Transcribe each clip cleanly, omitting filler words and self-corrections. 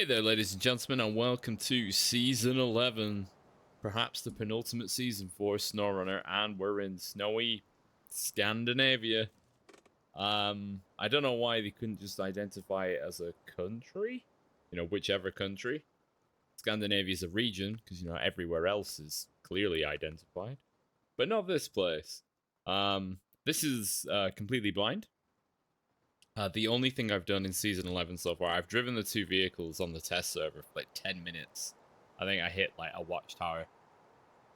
Hey there, ladies and gentlemen, and welcome to Season 11. Perhaps the penultimate season for Snowrunner, and we're in snowy Scandinavia. I don't know why they couldn't just identify it as a country. Whichever country. Scandinavia is a region, because, everywhere else is clearly identified. But not this place. This is completely blind. The only thing I've done in Season 11 so far, I've driven the two vehicles on the test server for like 10 minutes. I think I hit like a watchtower.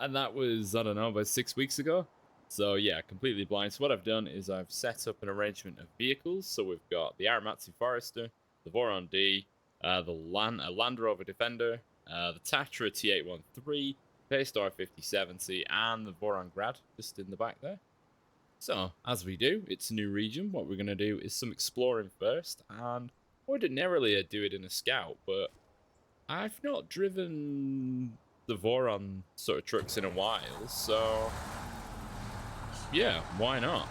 And that was, I don't know, about 6 weeks ago. So yeah, completely blind. So what I've done is I've set up an arrangement of vehicles. So we've got the Aramatsu Forester, the Voron D, the Land Rover Defender, the Tatra T813, Paystar 5070, and the Voron Grad just in the back there. So, as we do, it's a new region. What we're going to do is some exploring first, and ordinarily I'd do it in a scout, but I've not driven the Voron sort of trucks in a while, so yeah, why not?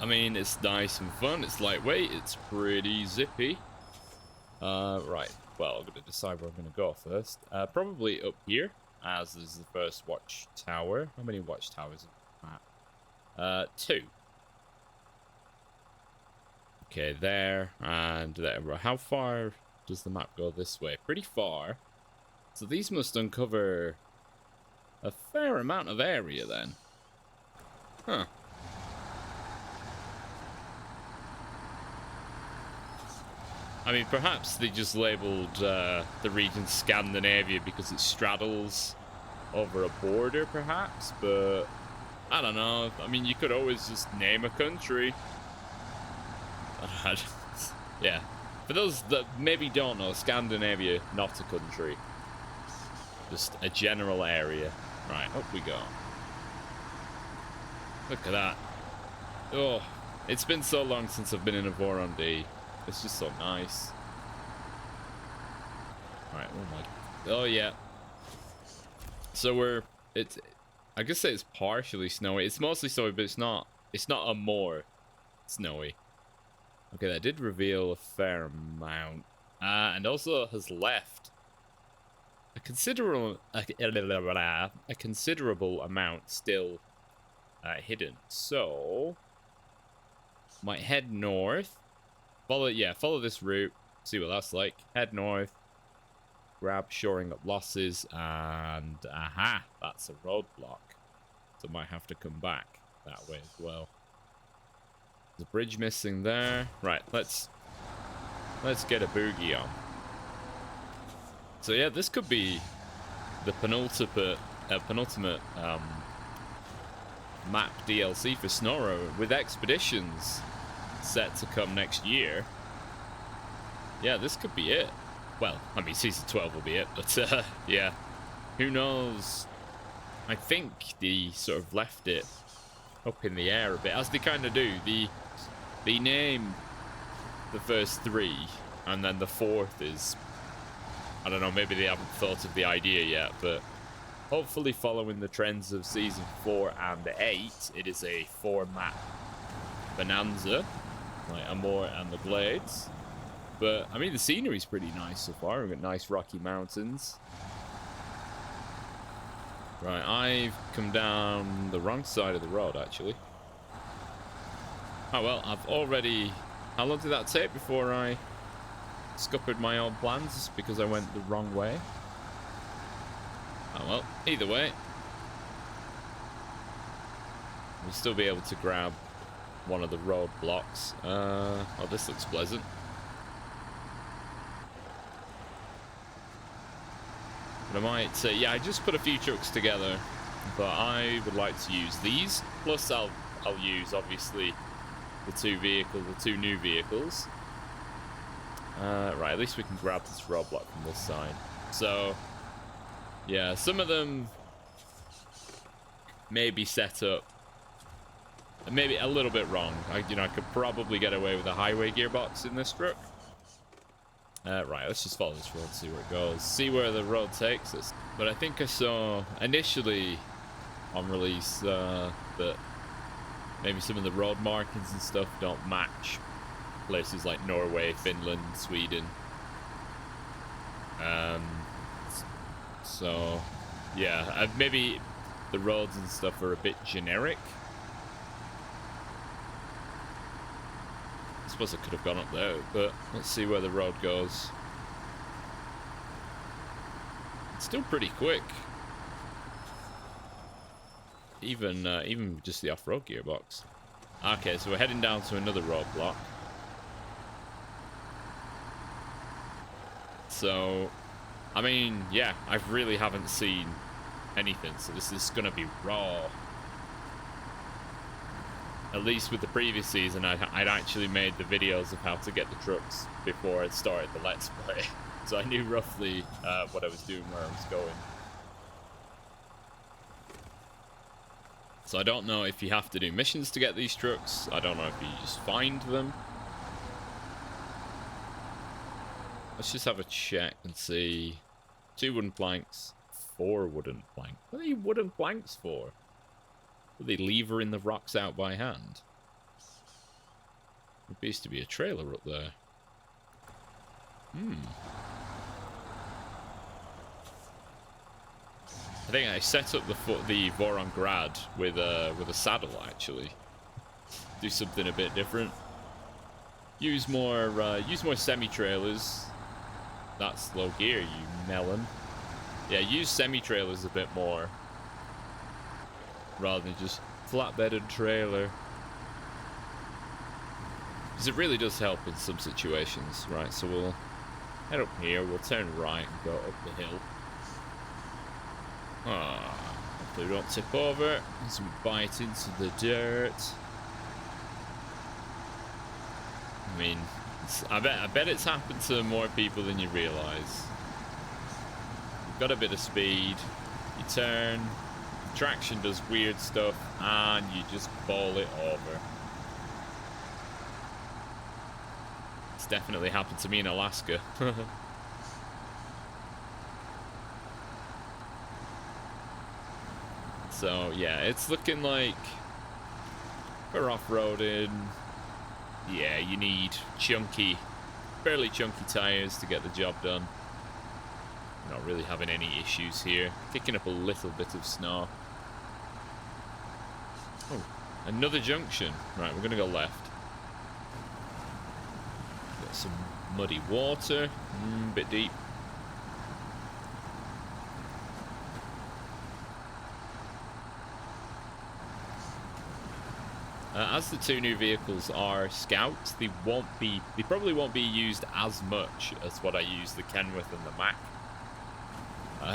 I mean, it's nice and fun, it's lightweight, it's pretty zippy. Right, well, I'm going to decide where I'm going to go first. Probably up here, as is the first watchtower. How many watchtowers are there? 2. Okay, there and there. How far does the map go this way? Pretty far. So these must uncover a fair amount of area then. Huh. I mean, perhaps they just labeled the region Scandinavia because it straddles over a border, perhaps, but I don't know. I mean, you could always just name a country. Yeah. For those that maybe don't know, Scandinavia, not a country. Just a general area. Right, up we go. Look at that. Oh, it's been so long since I've been in a Voron D. It's just so nice. Right, oh my... Oh, yeah. So I guess say it's partially snowy. It's mostly snowy, but it's not a more snowy. Okay, that did reveal a fair amount. And also has left a considerable amount still hidden. So might head north. Follow this route. See what that's like. Head north. Grab shoring up losses, and aha, that's a roadblock. So might have to come back that way as well. There's a bridge missing there. Right, let's get a boogie on. So yeah, this could be the penultimate map DLC for Snowrunner, with expeditions set to come next year. Yeah, this could be it. Well, I mean, Season 12 will be it, but yeah, who knows? I think they sort of left it up in the air a bit, as they kind of do. They name the first 3, and then the 4th is, I don't know, maybe they haven't thought of the idea yet, but hopefully following the trends of Season 4 and 8, it is a 4-map bonanza, like Amor and the Glades. But, I mean, the scenery's pretty nice so far. We've got nice rocky mountains. Right, I've come down the wrong side of the road, actually. Oh, well, I've already... How long did that take before I scuppered my own plans because I went the wrong way? Oh, well, either way. We'll still be able to grab one of the roadblocks. Oh, this looks pleasant. But I might say, yeah, I just put a few trucks together, but I would like to use these. Plus, I'll use obviously the two new vehicles. Right, at least we can grab this roadblock from this side. So, yeah, some of them may be set up maybe a little bit wrong. I could probably get away with a highway gearbox in this truck. Right, let's just follow this road and see where it goes. See where the road takes us. But I think I saw initially on release that maybe some of the road markings and stuff don't match places like Norway, Finland, Sweden. So, yeah, maybe the roads and stuff are a bit generic. I suppose I could have gone up there, but let's see where the road goes. It's still pretty quick. Even just the off-road gearbox. Okay, so we're heading down to another roadblock. So, I mean, yeah, I really haven't seen anything, so this is gonna be raw. At least with the previous season, I'd actually made the videos of how to get the trucks before I started the Let's Play. So I knew roughly what I was doing, where I was going. So I don't know if you have to do missions to get these trucks. I don't know if you just find them. Let's just have a check and see. 2 wooden planks, 4 wooden planks. What are you wooden planks for? Are they levering the rocks out by hand? There appears to be a trailer up there. I think I set up the Voronggrad with a saddle, actually. Do something a bit different. Use more semi-trailers. That's low gear, you melon. Yeah, use semi-trailers a bit more, rather than just flatbedded trailer. Because it really does help in some situations. Right, so we'll head up here, we'll turn right and go up the hill. Hopefully we don't tip over as we bite into the dirt. I mean, I bet it's happened to more people than you realise. You've got a bit of speed, you turn, traction does weird stuff, and you just ball it over. It's definitely happened to me in Alaska. So yeah, it's looking like we're off-roading. Yeah, you need fairly chunky tires to get the job done. Not really having any issues here. Kicking up a little bit of snow. Oh, another junction. Right, we're gonna go left. Got some muddy water. A bit deep. As the 2 new vehicles are scouts, they probably won't be used as much as what I used the Kenworth and the Mack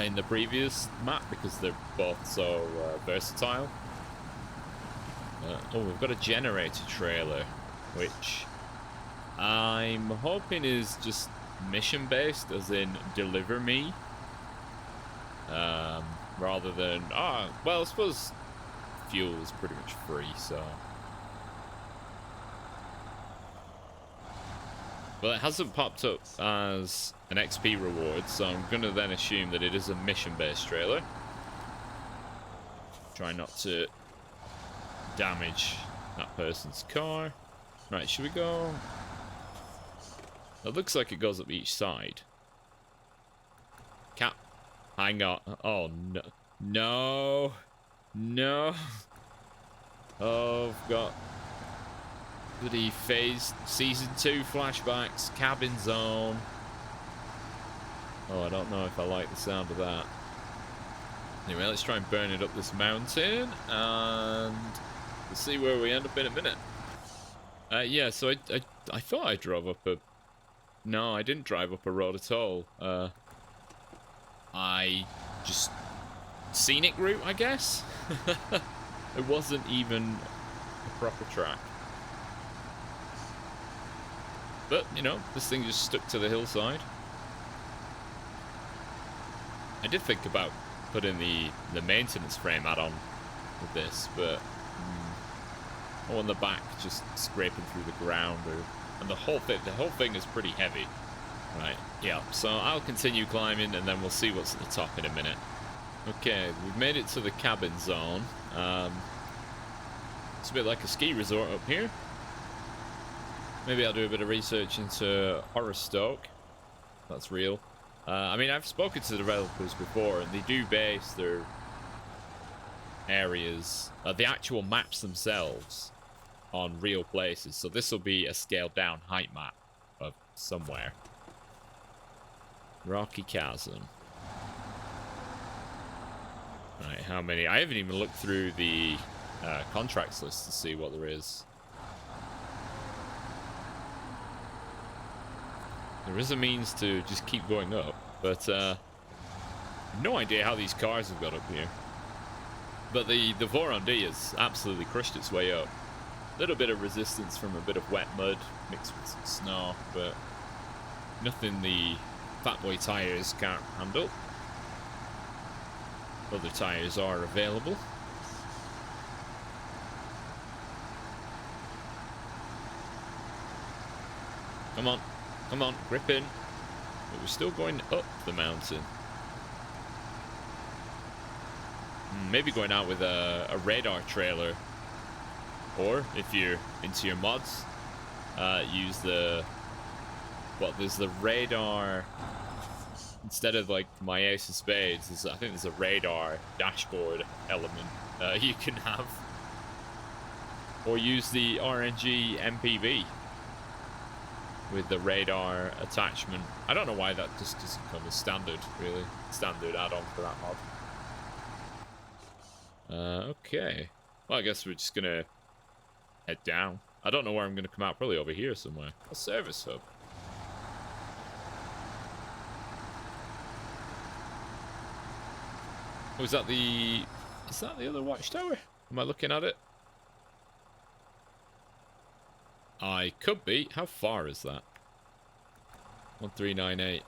in the previous map, because they're both so versatile. Oh, we've got a generator trailer, which I'm hoping is just mission based, as in deliver me, rather than well, I suppose fuel is pretty much free, so. Well, it hasn't popped up as an XP reward, so I'm going to then assume that it is a mission-based trailer. Try not to damage that person's car. Right, should we go? It looks like it goes up each side. Hang on. Oh, no. No. No. Oh, I've got bloody phase season 2 flashbacks, cabin zone. Oh, I don't know if I like the sound of that. Anyway, let's try and burn it up this mountain, and we'll see where we end up in a minute. Yeah, so I thought I drove up a... No, I didn't drive up a road at all. I just... Scenic route, I guess? It wasn't even a proper track. But, you know, this thing just stuck to the hillside. I did think about putting the maintenance frame add-on with this, but on the back, just scraping through the ground, and the whole thing is pretty heavy. Right, yeah, so I'll continue climbing, and then we'll see what's at the top in a minute. Okay, we've made it to the cabin zone. It's a bit like a ski resort up here. Maybe I'll do a bit of research into Horrorstoke. That's real. I mean, I've spoken to the developers before, and they do base their areas, the actual maps themselves, on real places. So this will be a scaled down height map of somewhere. Rocky Chasm. Right, how many? I haven't even looked through the contracts list to see what there is. There is a means to just keep going up, but no idea how these cars have got up here. But the Voron D has absolutely crushed its way up. A little bit of resistance from a bit of wet mud mixed with some snow, but nothing the Fat Boy tyres can't handle. Other tyres are available. Come on. Come on, grip in. But we're still going up the mountain. Maybe going out with a radar trailer. Or, if you're into your mods, use the... Well, there's the radar... Instead of, like, my Ace of Spades, I think there's a radar dashboard element you can have. Or use the RNG MPV with the radar attachment. I don't know why that just doesn't come as standard, really. Standard add-on for that mod. Okay. Well, I guess we're just gonna head down. I don't know where I'm gonna come out. Probably over here somewhere. A service hub. Oh, is that the other watchtower? Am I looking at it? I could be. How far is that? 1398.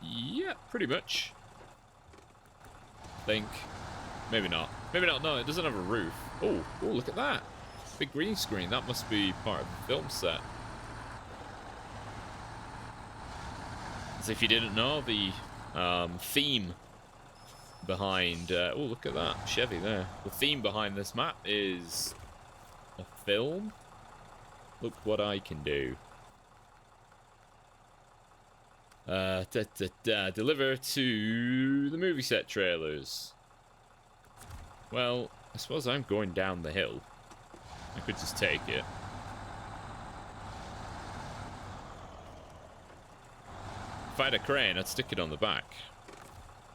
Yeah, pretty much. I think. Maybe not. Maybe not. No, it doesn't have a roof. Oh, look at that. Big green screen. That must be part of the film set. As if you didn't know, the theme behind... oh, look at that. Chevy there. The theme behind this map is a film. Look what I can do. Deliver to the movie set trailers. Well, I suppose I'm going down the hill. I could just take it. If I had a crane, I'd stick it on the back.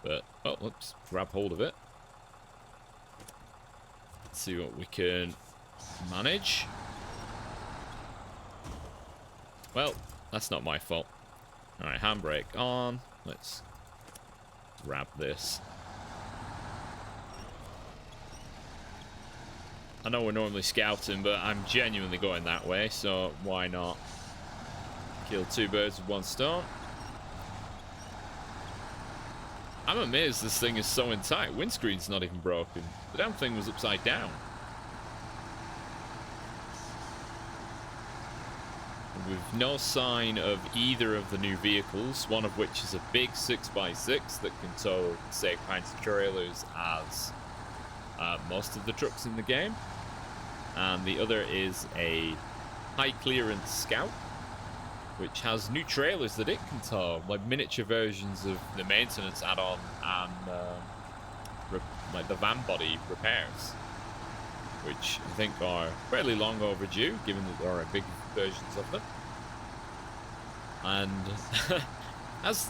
But, oh, let's grab hold of it. Let's see what we can manage. Well, that's not my fault. Alright, handbrake on. Let's grab this. I know we're normally scouting, but I'm genuinely going that way, so why not kill two birds with one stone? I'm amazed this thing is so intact. Windscreen's not even broken. The damn thing was upside down. With no sign of either of the new vehicles, one of which is a big 6x6 that can tow the same kinds of trailers as most of the trucks in the game. And the other is a high clearance Scout, which has new trailers that it can tow, like miniature versions of the maintenance add-on and like the van body repairs, which I think are fairly long overdue, given that there are big versions of them. And as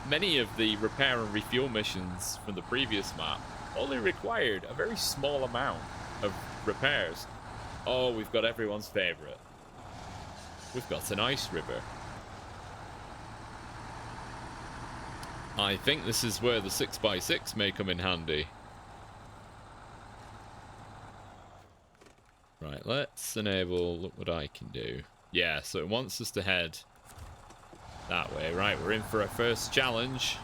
many of the repair and refuel missions from the previous map only required a very small amount of repairs. Oh, we've got everyone's favorite. We've got an ice river. I think this is where the 6x6 may come in handy. Right, let's enable, look what I can do. Yeah, so it wants us to head that way. Right, we're in for our first challenge.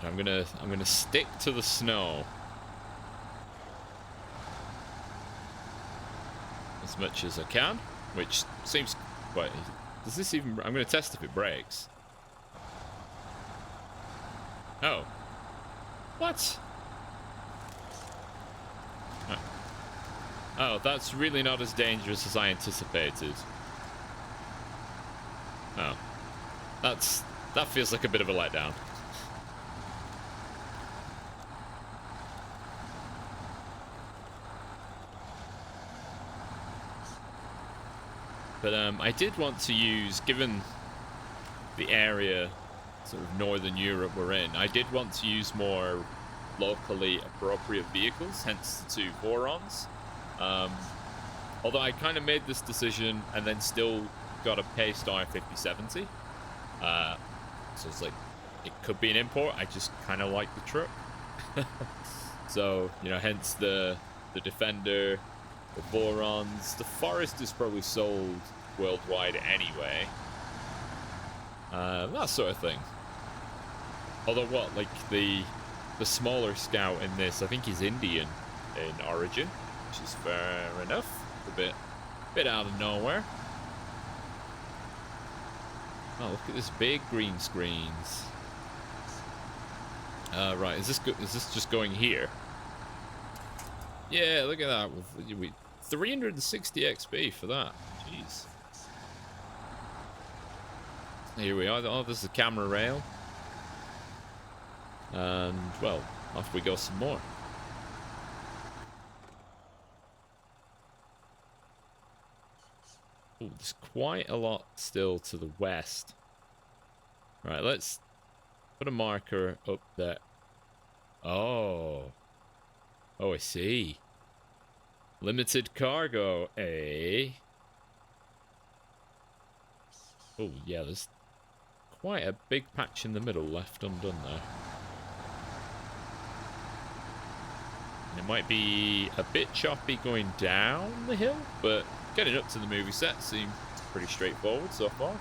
I'm gonna stick to the snow as much as I can, which seems quite... Does this even... I'm gonna test if it breaks. Oh. What? Oh, that's really not as dangerous as I anticipated. Oh. That feels like a bit of a letdown. But I did want to use, given the area, sort of Northern Europe we're in, I did want to use more locally appropriate vehicles, hence the two Vorons. Although I kind of made this decision and then still got a Paystar 5070. So it's like, it could be an import. I just kind of like the truck. So, you know, hence the Defender, the Vorons. The Forest is probably sold worldwide anyway. That sort of thing. Although what, like the smaller Scout in this, I think he's Indian in origin, which is fair enough. A bit out of nowhere. Oh, look at this big green screens. Right, is this just going here? Yeah, look at that. 360 XP for that. Jeez. Here we are. Oh, this is a camera rail. And, well, off we go some more. Ooh, there's quite a lot still to the west. Right, let's put a marker up there. Oh. Oh, I see. Limited cargo, eh? Oh, yeah, there's quite a big patch in the middle left undone there. It might be a bit choppy going down the hill, but getting up to the movie set seems pretty straightforward so far.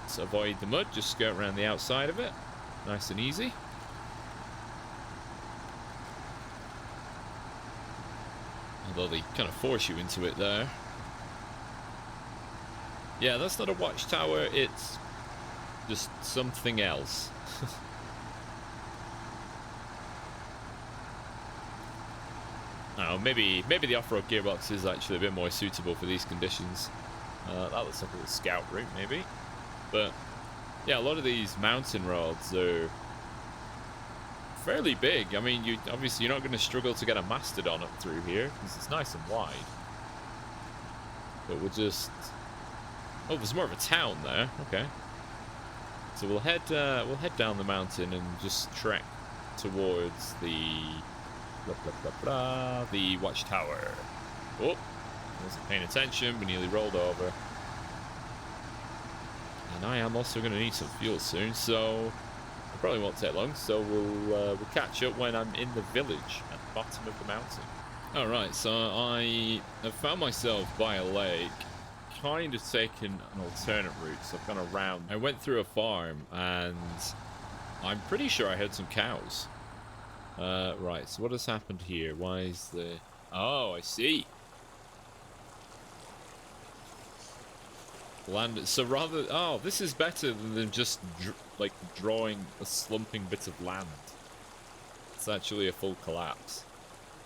Let's avoid the mud, just skirt around the outside of it. Nice and easy. Although they kind of force you into it there. Yeah, that's not a watchtower, it's just something else. Oh, maybe the off-road gearbox is actually a bit more suitable for these conditions. That looks like a little scout route, maybe. But yeah, a lot of these mountain roads are fairly big. I mean, obviously you're not going to struggle to get a mastodon up through here because it's nice and wide. But we'll just... Oh, there's more of a town there. Okay. So we'll head down the mountain and just trek towards the the watchtower. Oh, wasn't paying attention. We nearly rolled over. And I am also going to need some fuel soon, so it probably won't take long. So we'll catch up when I'm in the village at the bottom of the mountain. All right, so I have found myself by a lake, kind of taken an alternate route. So I've gone around. I went through a farm, and I'm pretty sure I heard some cows. Right, so what has happened here? Why is the... Oh, I see. Land... So rather... Oh, this is better than just, like, drawing a slumping bit of land. It's actually a full collapse.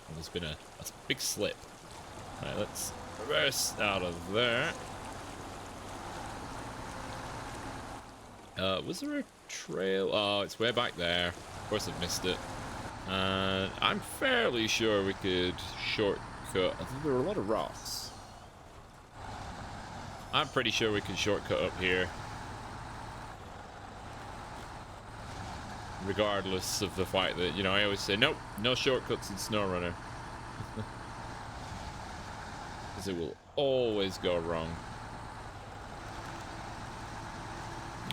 And there's been a big slip. Right, let's reverse out of there. Was there a trail? Oh, it's way back there. Of course I've missed it. I'm fairly sure we could shortcut. I think there were a lot of rocks. I'm pretty sure we can shortcut up here. Regardless of the fact that, you know, I always say, nope, no shortcuts in Snowrunner. Because it will always go wrong.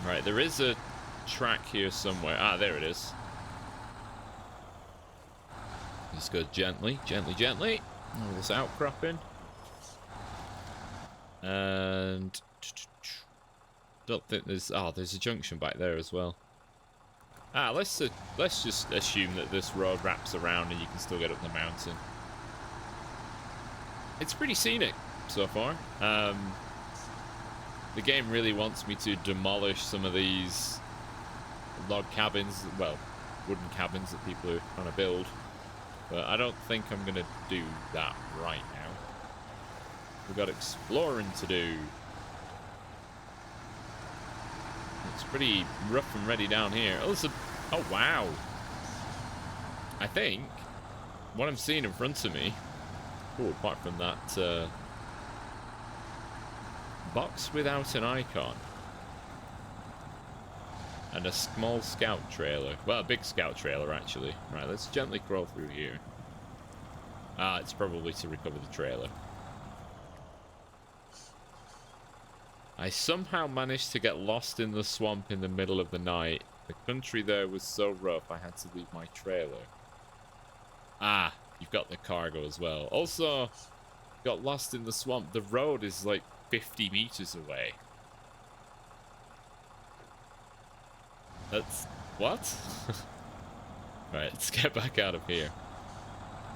Right, there is a track here somewhere. Ah, there it is. Just go gently, gently. Oh, this outcropping. And don't think there's... Oh, there's a junction back there as well. Ah, let's just assume that this road wraps around and you can still get up the mountain. It's pretty scenic so far. The game really wants me to demolish some of these log cabins, well, wooden cabins that people are trying to build. But I don't think I'm going to do that right now. We've got exploring to do. Looks pretty rough and ready down here. Oh, oh wow. I think what I'm seeing in front of me, oh, apart from that box without an icon and a small scout trailer. Well, a big scout trailer, actually. Right, let's gently crawl through here. Ah, it's probably to recover the trailer. I somehow managed to get lost in the swamp in the middle of the night. The country there was so rough, I had to leave my trailer. Ah, you've got the cargo as well. Also, got lost in the swamp. The road is like 50 meters away. That's... what? Right, let's get back out of here.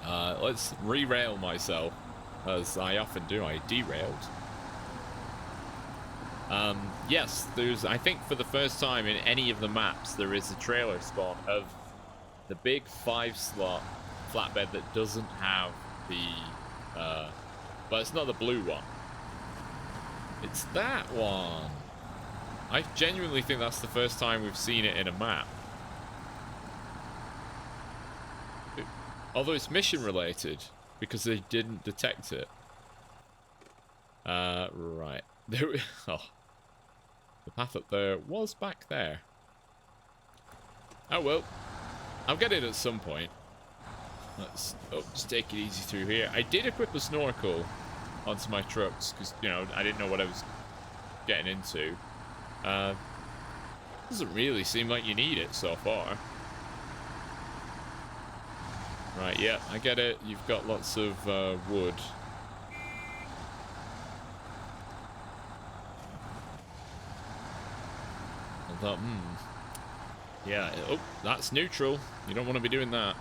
Let's re-rail myself, as I often do. I derailed. Yes, there's, I think for the first time in any of the maps, there is a trailer spawn of the big 5-slot flatbed that doesn't have the, but it's not the blue one. It's that one. I genuinely think that's the first time we've seen it in a map. Although it's mission related, because they didn't detect it. Right. There we... oh. The path up there was back there. Oh well. I'll get it at some point. Let's just take it easy through here. I did equip a snorkel onto my trucks, because, you know, I didn't know what I was getting into. Doesn't really seem like you need it so far. Right, yeah, I get it. You've got lots of wood. I thought, yeah, oh, that's neutral. You don't want to be doing that.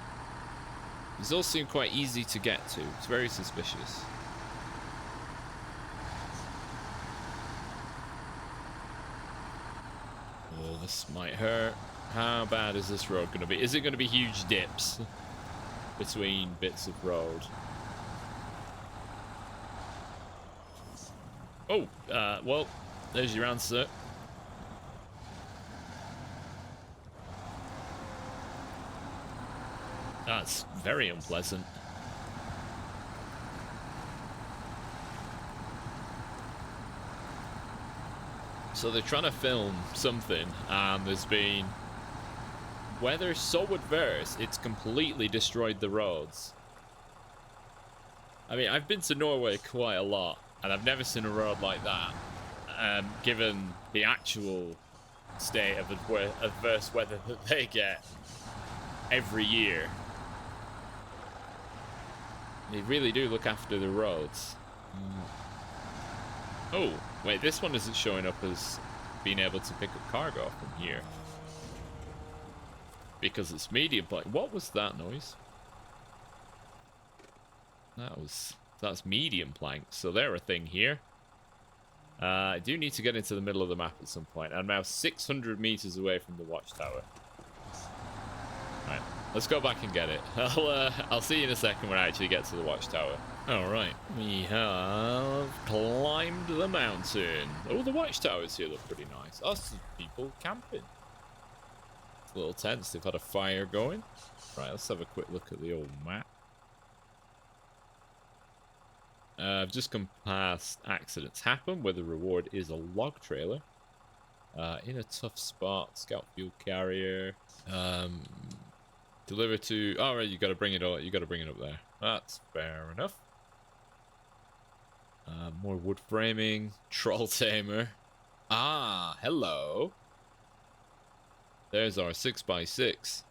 These all seem quite easy to get to. It's very suspicious. Oh, this might hurt. How bad is this road going to be? Is it going to be huge dips between bits of road? Oh, well, there's your answer. That's very unpleasant. So they're trying to film something, and there's been weather so adverse, it's completely destroyed the roads. I mean, I've been to Norway quite a lot, and I've never seen a road like that, given the actual state of adverse weather that they get every year. They really do look after the roads. Oh, wait, this one isn't showing up as being able to pick up cargo from here. Because it's medium plank. What was that noise? That's medium plank. So they're a thing here. I do need to get into the middle of the map at some point. I'm now 600 meters away from the watchtower. Right, let's go back and get it. I'll see you in a second when I actually get to the watchtower. Alright, we have climbed the mountain. Oh, the watchtowers here look pretty nice. Oh, some people camping. Little tents, they've had a fire going. Right, let's have a quick look at the old map. I've just come past accidents happen, where the reward is a log trailer. In a tough spot, scout fuel carrier. Deliver to... oh, right, you gotta bring it all. You gotta bring it up there. That's fair enough. More wood framing. Troll Tamer. Ah, hello. There's our 6x6.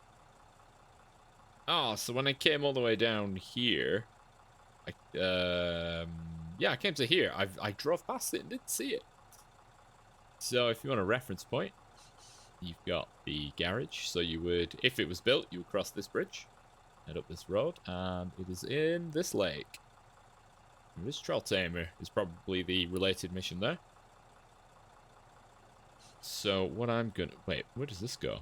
Oh, so when I came all the way down here, yeah, I came to here. I drove past it and didn't see it. So if you want a reference point, you've got the garage. So you would, if it was built, you would cross this bridge, head up this road, and it is in this lake. And this Troll Tamer is probably the related mission there. So what I'm gonna... wait, where does this go?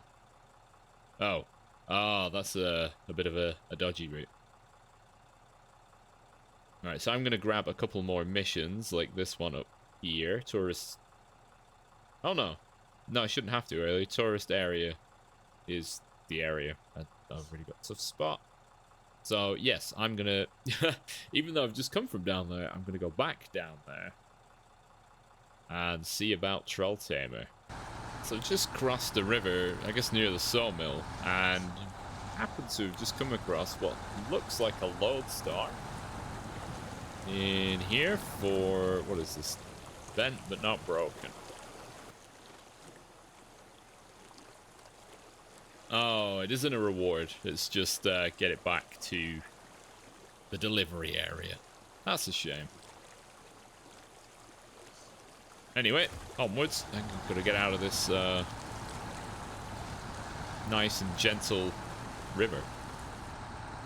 Oh. Oh, that's a bit of a dodgy route. Alright, so I'm gonna grab a couple more missions, like this one up here. Tourist... oh no. No, I shouldn't have to, really. Tourist area is the area. I've really got a tough spot. So, yes, I'm gonna... even though I've just come from down there, I'm gonna go back down there and see about Tamer. So just crossed the river, I guess near the sawmill, and happen to have just come across what looks like a lodestar in here for... what is this? Bent but not broken. Oh, it isn't a reward. It's just get it back to the delivery area. That's a shame. Anyway, onwards. I'm going to get out of this nice and gentle river.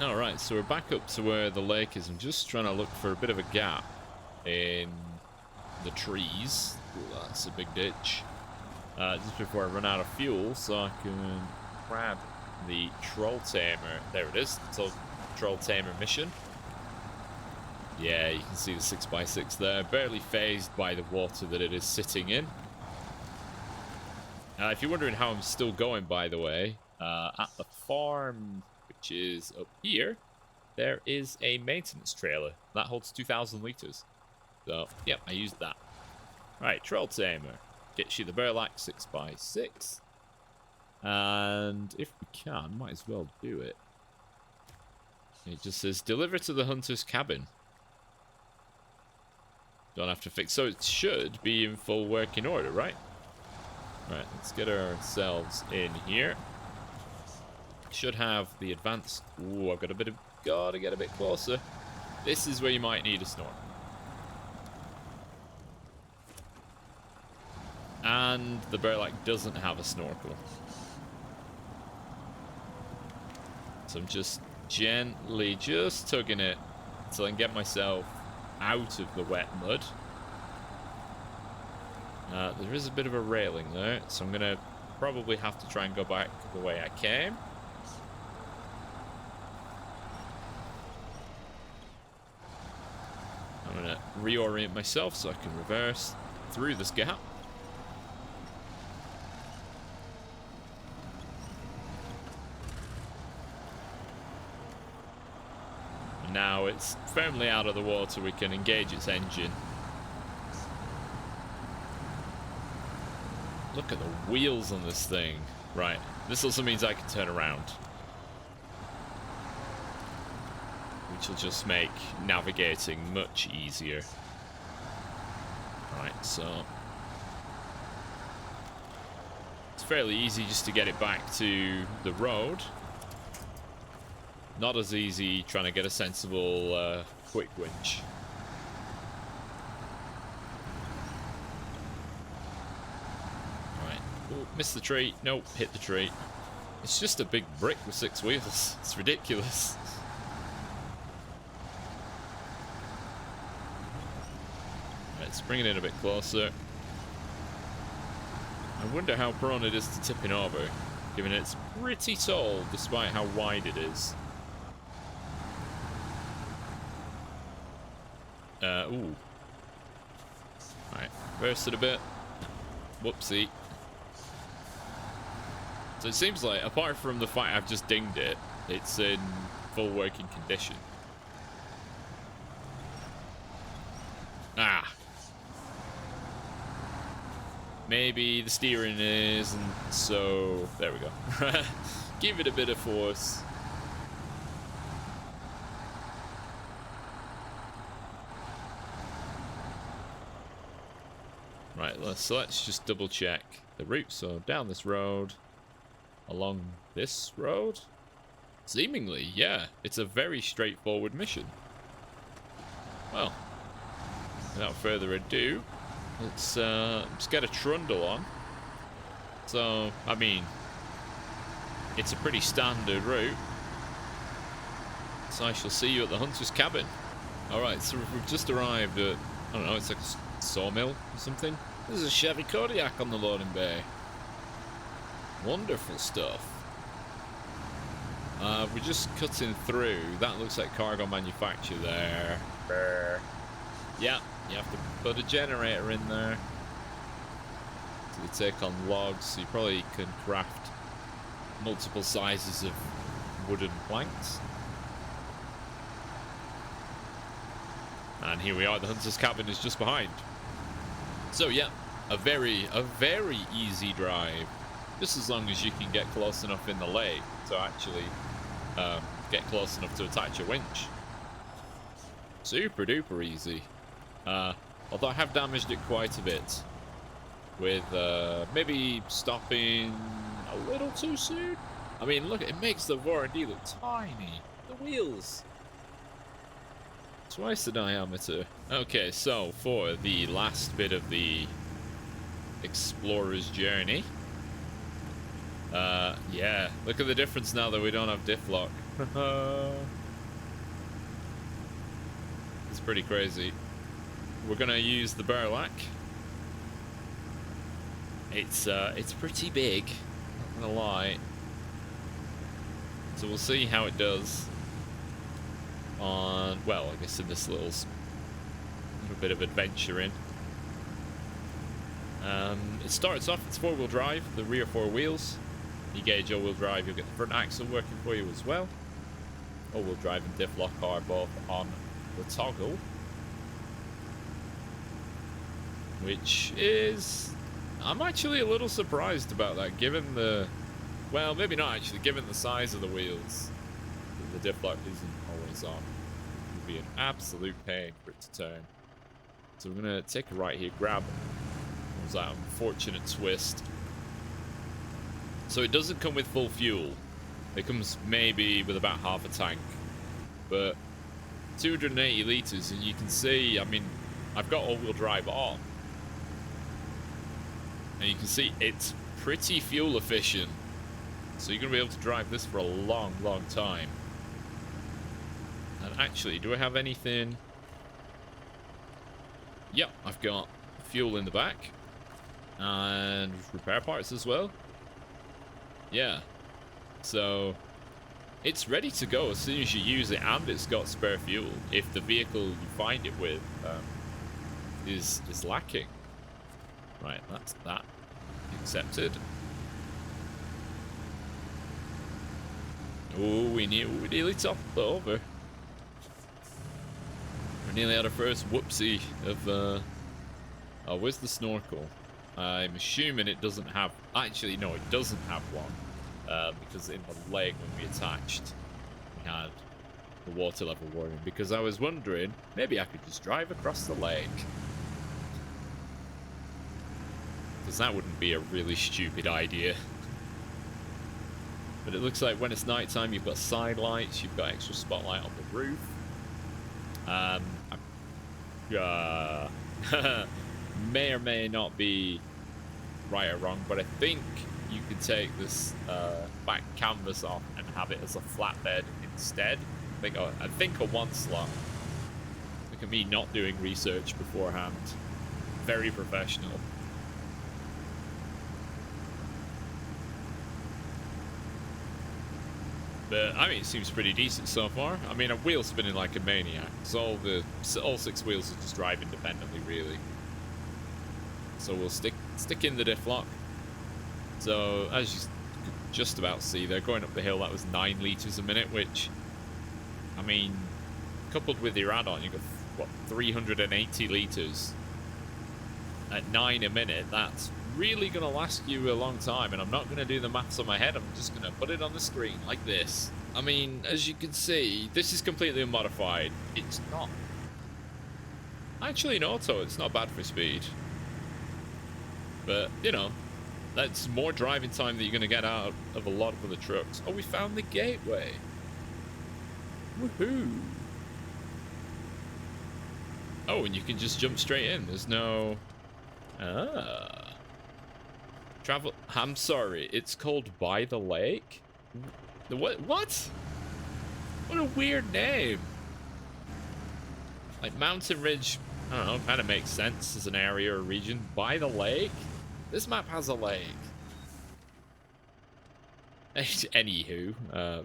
Alright, so we're back up to where the lake is. I'm just trying to look for a bit of a gap in the trees. Ooh, that's a big ditch. Just before I run out of fuel, so I can grab the Tamer. There it is. It's a Tamer mission. Yeah, you can see the 6x6 there. Barely phased by the water that it is sitting in. If you're wondering how I'm still going, by the way, at the farm, which is up here, there is a maintenance trailer. That holds 2,000 litres. So, yep, I used that. Right, Tamer. Gets you the Burlak 6x6. And if we can, might as well do it. It just says, deliver to the hunter's cabin. Don't have to fix. So it should be in full working order, right? Right, let's get ourselves in here. Should have the advanced... Ooh, I've got a bit of... Gotta get a bit closer. This is where you might need a snort. And the Burlak doesn't have a snorkel. So I'm just gently just tugging it until I can get myself out of the wet mud. There is a bit of a railing there, so I'm gonna probably have to try and go back the way I came. I'm gonna reorient myself so I can reverse through this gap. Now it's firmly out of the water, we can engage its engine. Look at the wheels on this thing. Right, this also means I can turn around, which will just make navigating much easier. Right, so it's fairly easy just to get it back to the road. Not as easy trying to get a sensible quick winch. Right. Ooh, missed the tree. Nope, hit the tree. It's just a big brick with 6 wheels. It's ridiculous. Right, let's bring it in a bit closer. I wonder how prone it is to tipping over, given it's pretty tall despite how wide it is. Ooh. Alright, reverse it a bit. Whoopsie. So it seems like, apart from the fact I've just dinged it, it's in full working condition. Ah. Maybe the steering isn't so... There we go. Give it a bit of force. Right, so let's just double check the route. So down this road, along this road. Seemingly, yeah, it's a very straightforward mission. Well, without further ado, let's get a trundle on. So, I mean, it's a pretty standard route. So I shall see you at the hunter's cabin. Alright, so we've just arrived at, I don't know, it's like a sawmill or something. There's a Chevy Kodiak on the loading bay. Wonderful stuff. We're just cutting through. That looks like cargo manufacture there. Brr. Yeah, you have to put a generator in there. Do they take on logs? So you probably can craft multiple sizes of wooden planks. And here we are, the hunter's cabin is just behind. So yeah, a very easy drive. Just as long as you can get close enough in the lake to actually get close enough to attach a winch. Super duper easy. Although I have damaged it quite a bit with maybe stopping a little too soon. I mean, look, it makes the V4D look tiny. The wheels. Twice the diameter. Okay, so for the last bit of the explorer's journey. Yeah, look at the difference now that we don't have diff lock. It's pretty crazy. We're gonna use the Burlak. It's pretty big, not gonna lie. So we'll see how it does on, well, I guess in this little bit of adventuring. It starts off, it's 4-wheel drive, the rear 4 wheels. You gauge all-wheel drive, you'll get the front axle working for you as well. All-wheel drive and diff lock are both on the toggle. Which is, I'm actually a little surprised about that, given the, well, maybe not actually, given the size of the wheels. The diff lock isn't always on. It would be an absolute pain for it to turn. So we're going to take a right here, grab, what was that unfortunate twist. So it doesn't come with full fuel. It comes maybe with about half a tank. But 280 litres, and you can see, I mean, I've got all-wheel drive on. And you can see it's pretty fuel efficient. So you're going to be able to drive this for a long, long time. And actually, do I have anything? Yep, I've got fuel in the back. And repair parts as well. Yeah. So it's ready to go as soon as you use it, and it's got spare fuel if the vehicle you find it with is lacking. Right, that's that. Accepted. Oh, we nearly topped it over. We nearly had our first whoopsie of oh, where's the snorkel? I'm assuming it doesn't have, actually no, it doesn't have one, because in the lake when we attached, we had the water level warning, because I was wondering, maybe I could just drive across the lake. Because that wouldn't be a really stupid idea. But it looks like when it's nighttime, you've got side lights, you've got extra spotlight on the roof. May or may not be right or wrong, but I think you could take this back canvas off and have it as a flatbed instead. I think a 1 slot. Look at me not doing research beforehand. Very professional. But I mean, it seems pretty decent so far. I mean, I'm wheel spinning like a maniac. So all 6 wheels will just drive independently, really. So we'll stick in the diff lock. So as you just about see, they're going up the hill. That was 9 litres a minute, which, I mean, coupled with your add-on, you got what, 380 litres at 9 a minute. That's really gonna last you a long time, and I'm not gonna do the maths on my head. I'm just gonna put it on the screen like this. I mean, as you can see, this is completely unmodified. It's not actually in auto. It's not bad for speed, but you know, that's more driving time that you're gonna get out of a lot of other trucks. Oh, we found the gateway. Woohoo! Oh, and you can just jump straight in. There's no travel. I'm sorry, it's called By the Lake? What? What a weird name. Like Mountain Ridge, I don't know, kind of makes sense as an area or region. By the Lake? This map has a lake. Anywho,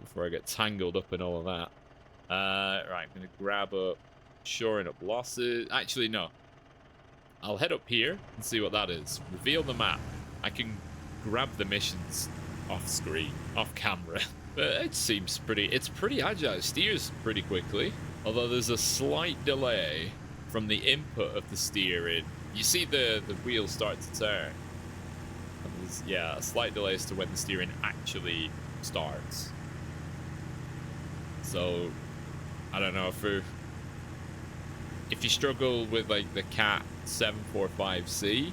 before I get tangled up in all of that. Right, I'm going to grab up shoring up losses. Actually, no. I'll head up here and see what that is. Reveal the map. I can grab the missions off screen, off camera. But it seems it's pretty agile. It steers pretty quickly. Although there's a slight delay from the input of the steering. You see the wheels start to turn. And there's, yeah, a slight delay as to when the steering actually starts. So, I don't know, if you struggle with like the Cat 745C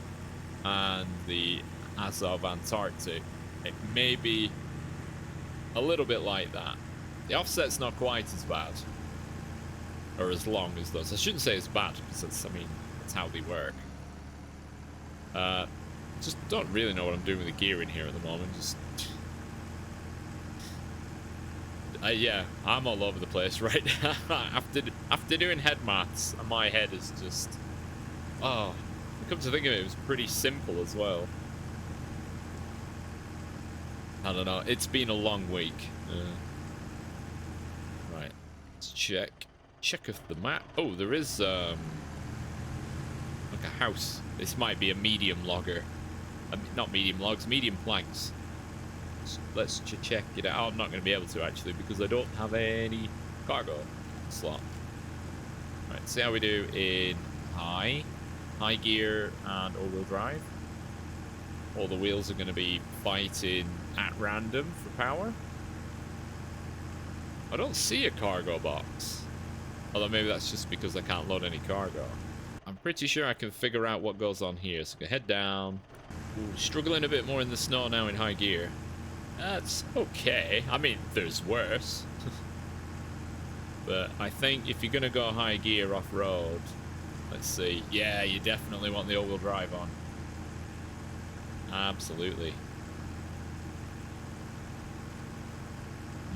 and the Azov Antarctic, it may be a little bit like that. The offset's not quite as bad, or as long as those. I shouldn't say it's bad, because that's, I mean, that's how they work. Just don't really know what I'm doing with the gearing here at the moment. Just yeah, I'm all over the place right now. after doing head maths, my head is just, oh, come to think of it, it was pretty simple as well. I don't know, it's been a long week. Right, let's check if the map. Oh, there is like a house. This might be a medium logger. Not medium logs, medium planks. Let's check it out. Oh, I'm not going to be able to actually because I don't have any cargo slot. Right, see how we do in high gear and all-wheel drive. All the wheels are going to be fighting at random for power. I don't see a cargo box. Although maybe that's just because I can't load any cargo. I'm pretty sure I can figure out what goes on here. So go head down. Ooh, struggling a bit more in the snow now in high gear. That's okay. I mean, there's worse. But I think if you're going to go high gear off-road, let's see. Yeah, you definitely want the all-wheel drive on. Absolutely.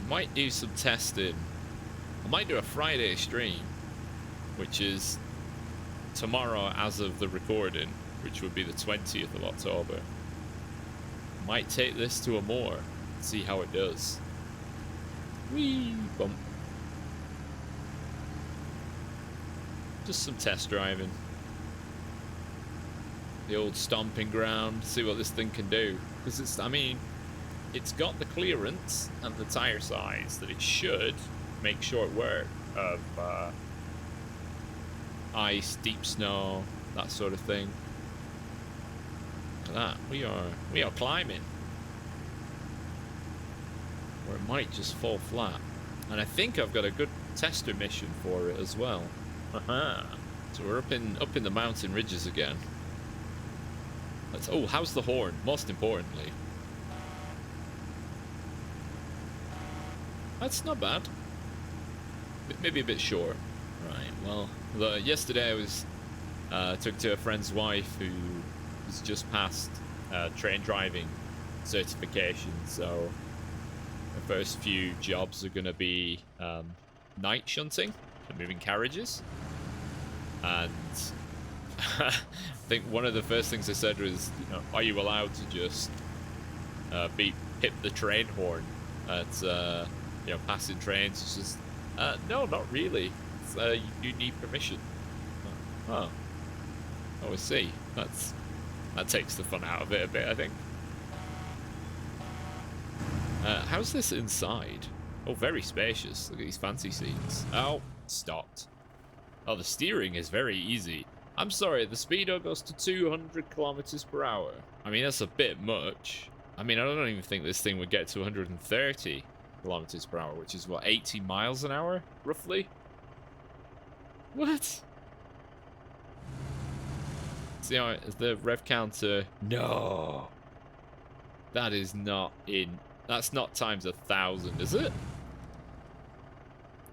Might do some testing. I might do a Friday stream, which is tomorrow as of the recording, which would be the 20th of October. Might take this to a more, see how it does. Whee! Bump. Just some test driving. The old stomping ground, see what this thing can do. Because it's, I mean, it's got the clearance and the tire size that it should make short work of ice, deep snow, that sort of thing. Look at that, we are climbing. Or it might just fall flat. And I think I've got a good tester mission for it as well. Aha. So we're up in the mountain ridges again. Oh, how's the horn? Most importantly. That's not bad. Maybe a bit short. Right, well, yesterday I was took to a friend's wife who has just passed train driving certification, so the first few jobs are going to be night shunting and moving carriages. And I think one of the first things I said was, you know, are you allowed to just hit the train horn at you know, passing trains? It's just no, not really. It's, you need permission. Oh, I see. That takes the fun out of it a bit, I think. How's this inside? Oh, very spacious. Look at these fancy seats. Oh, stopped. Oh, the steering is very easy. I'm sorry, the speedo goes to 200 kilometers per hour. I mean, that's a bit much. I mean, I don't even think this thing would get to 130 kilometers per hour, which is what, 80 miles an hour, roughly? What? See how the rev counter? No, that is not in. That's not times 1,000, is it?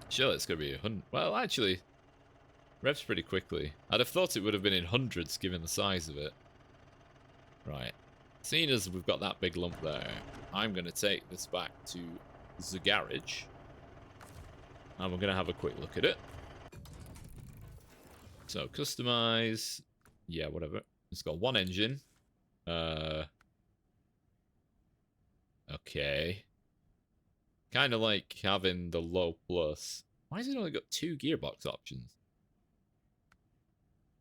Sure, it's gonna be 100. Well, actually, revs pretty quickly. I'd have thought it would have been in hundreds given the size of it. Right. Seeing as we've got that big lump there, I'm gonna take this back to the garage, and we're gonna have a quick look at it. So customize, yeah, whatever. It's got one engine. Okay. Kind of like having the low plus. Why has it only got 2 gearbox options?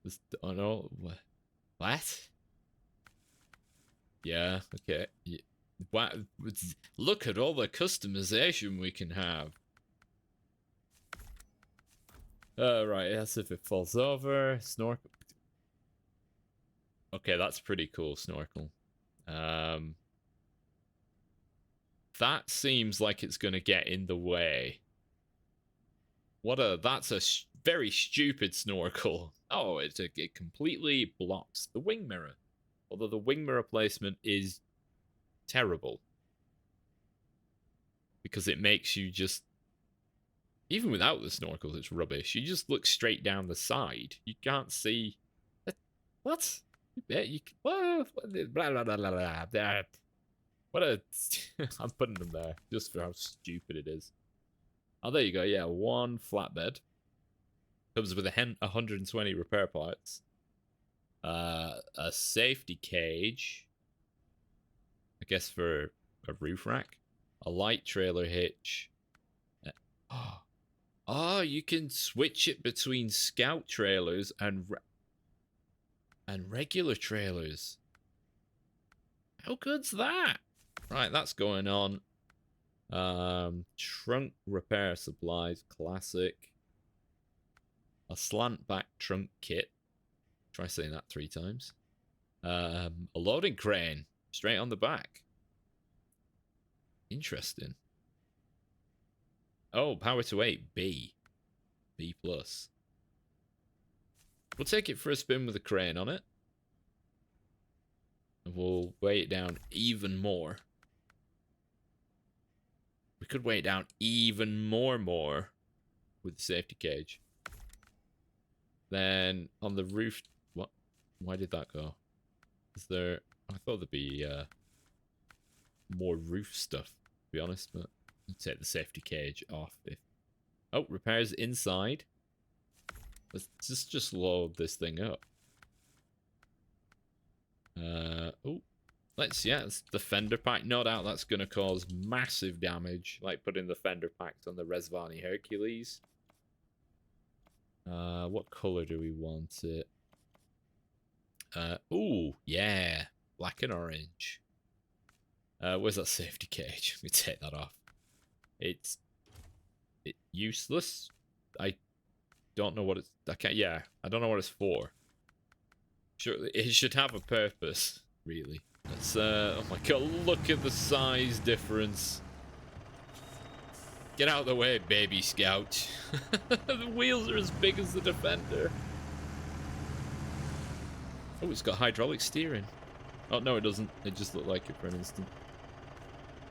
This, oh no, what? Yeah, okay. Wow, look at all the customization we can have. Right, that's if it falls over. Snorkel. Okay, that's pretty cool, snorkel. That seems like it's gonna get in the way. That's a very stupid snorkel. Oh, it completely blocks the wing mirror. Although the wing mirror placement is terrible. Because it makes you just, even without the snorkels, it's rubbish. You just look straight down the side. You can't see. What? Blah, blah, blah, blah, blah. What a. I'm putting them there just for how stupid it is. Oh, there you go. Yeah, one flatbed. Comes with 120 repair parts. A safety cage. I guess for a roof rack. A light trailer hitch. Oh, you can switch it between scout trailers and regular trailers. How good's that? Right, that's going on. Trunk repair supplies, classic. A slant back trunk kit. Try saying that 3 times. A loading crane, straight on the back. Interesting. Oh, power to 8, B. B+. We'll take it for a spin with a crane on it. And we'll weigh it down even more. We could weigh it down even more with the safety cage. Then on the roof... What? Why did that go? Is there... I thought there'd be more roof stuff, to be honest, but I'll take the safety cage off. Oh, repairs inside. Let's just load this thing up. Oh, it's the fender pack. No doubt that's going to cause massive damage, like putting the fender packs on the Resvani Hercules. What color do we want it? Ooh, yeah, black and orange. Where's that safety cage? Let me take that off. It's useless. I don't know what it's. I don't know what it's for. Sure, it should have a purpose, really. Let's, oh my god, look at the size difference. Get out of the way, baby scout. The wheels are as big as the Defender. Oh, it's got hydraulic steering. Oh, no, it doesn't. It just looked like it for an instant.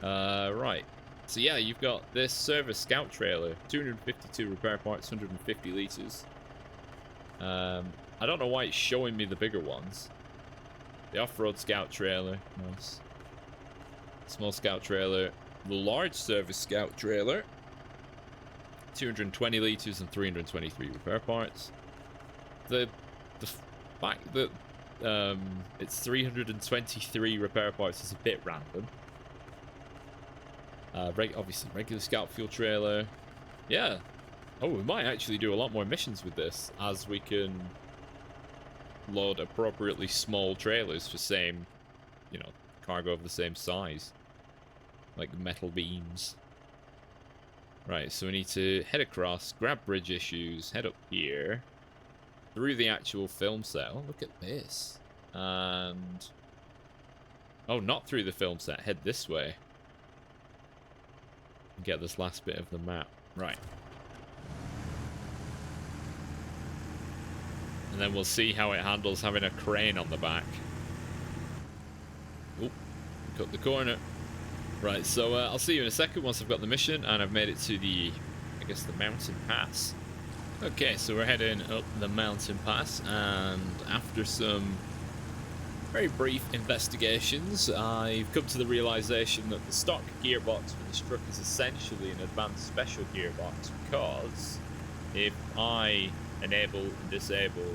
Right. So yeah, you've got this service scout trailer. 252 repair parts, 150 litres. I don't know why it's showing me the bigger ones. The off-road scout trailer. Nice. Small scout trailer. The large service scout trailer. 220 litres and 323 repair parts. The fact that it's 323 repair parts is a bit random. Obviously, regular scout fuel trailer. Yeah. Oh, we might actually do a lot more missions with this, as we can load appropriately small trailers for same, cargo of the same size. Like metal beams. Right, so we need to head across, grab bridge issues, head up here, through the actual film set. Oh, look at this. And... oh, not through the film set. Head this way. And get this last bit of the map. Right. And then we'll see how it handles having a crane on the back. Oh, cut the corner. Right, so I'll see you in a second once I've got the mission and I've made it to the, I guess, the mountain pass. Okay, so we're heading up the mountain pass, and after some very brief investigations, I've come to the realization that the stock gearbox for this truck is essentially an advanced special gearbox, because if I enable and disable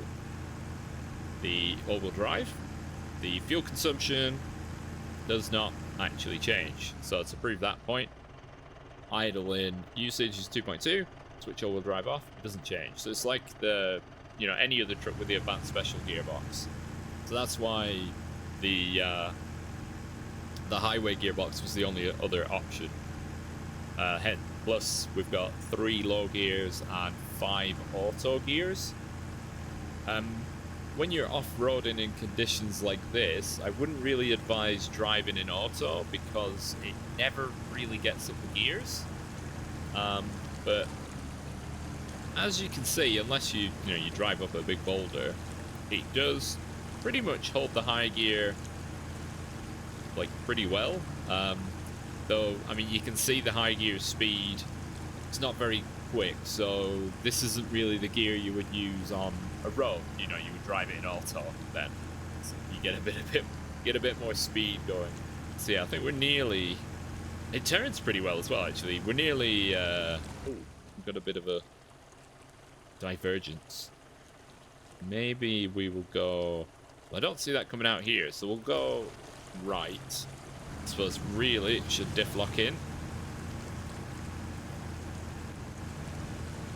the all-wheel drive, the fuel consumption does not actually change. So to prove that point, idle in usage is 2.2, switch all-wheel drive off, it doesn't change. So it's like the, any other truck with the advanced special gearbox. So that's why the the highway gearbox was the only other option. Plus, we've got 3 low gears and 5 auto gears. When you're off-roading in conditions like this, I wouldn't really advise driving in auto because it never really gets up the gears. But as you can see, unless you drive up a big boulder, it does pretty much hold the high gear like pretty well. Though, I mean, you can see the high gear speed. It's not very quick, so this isn't really the gear you would use on a road. You would drive it in auto, then so you get a bit more speed going. So yeah, I think we're nearly. It turns pretty well as well, actually. We're nearly. We've got a bit of a divergence. Maybe we will go. Well, I don't see that coming out here, so we'll go right. I suppose really it should diff lock in.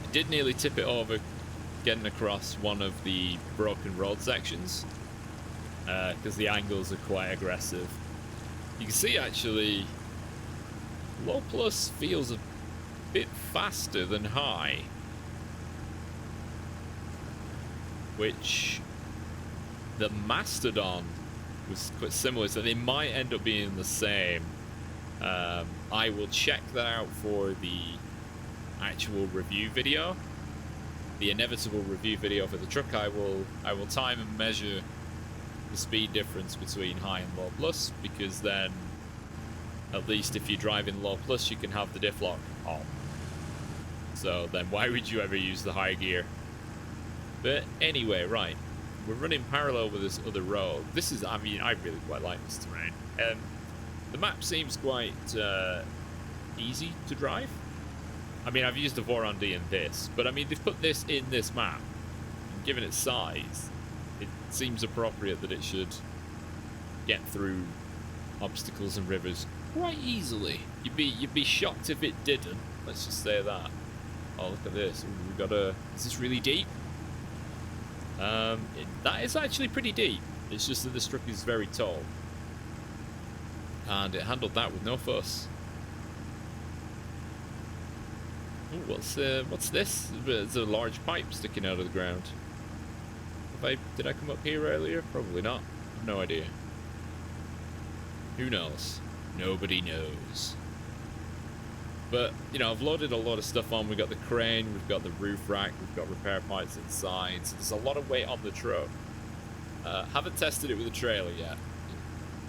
I did nearly tip it over getting across one of the broken road sections because the angles are quite aggressive. You can see actually low plus feels a bit faster than high, which the Mastodon was quite similar, so they might end up being the same. I will check that out for the actual review video, the inevitable review video for the truck. I will time and measure the speed difference between high and low plus, because then at least if you drive in low plus you can have the diff lock on. So then why would you ever use the high gear? But anyway, right. We're running parallel with this other road. This is, I mean, I really quite like this terrain. The map seems quite easy to drive. I mean, I've used the Voron D in this, but I mean, they've put this in this map. And given its size, it seems appropriate that it should get through obstacles and rivers quite easily. You'd be shocked if it didn't. Let's just say that. Oh, look at this. Ooh, we've got a. Is this really deep? That is actually pretty deep. It's just that this truck is very tall, and it handled that with no fuss. Ooh, what's this? There's a large pipe sticking out of the ground. Did I come up here earlier? Probably not. I have no idea. Who knows? Nobody knows. But, I've loaded a lot of stuff on. We've got the crane, we've got the roof rack, we've got repair parts inside. So there's a lot of weight on the truck. Haven't tested it with a trailer yet.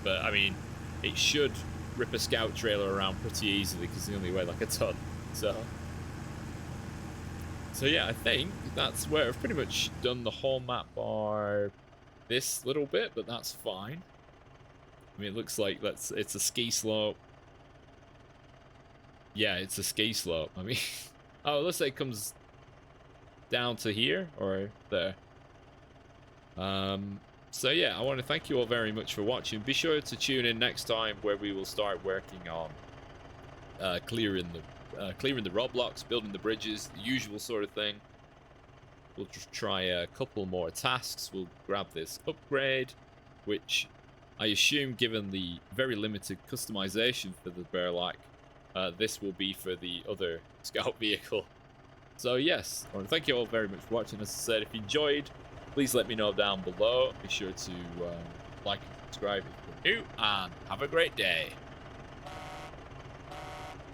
But, I mean, it should rip a scout trailer around pretty easily because they only weigh like a ton. So yeah, I think that's where I've pretty much done the whole map bar this little bit, but that's fine. I mean, it looks like it's a ski slope. Yeah, it's a ski slope. I mean, oh, let's say it comes down to here or there. So yeah, I want to thank you all very much for watching. Be sure to tune in next time where we will start working on clearing the roadblocks, building the bridges, the usual sort of thing. We'll just try a couple more tasks. We'll grab this upgrade, which I assume, given the very limited customization for the Burlak, this will be for the other scout vehicle. So yes, I want to thank you all very much for watching. As I said, if you enjoyed, please let me know down below. Be sure to like and subscribe if you're new, and have a great day.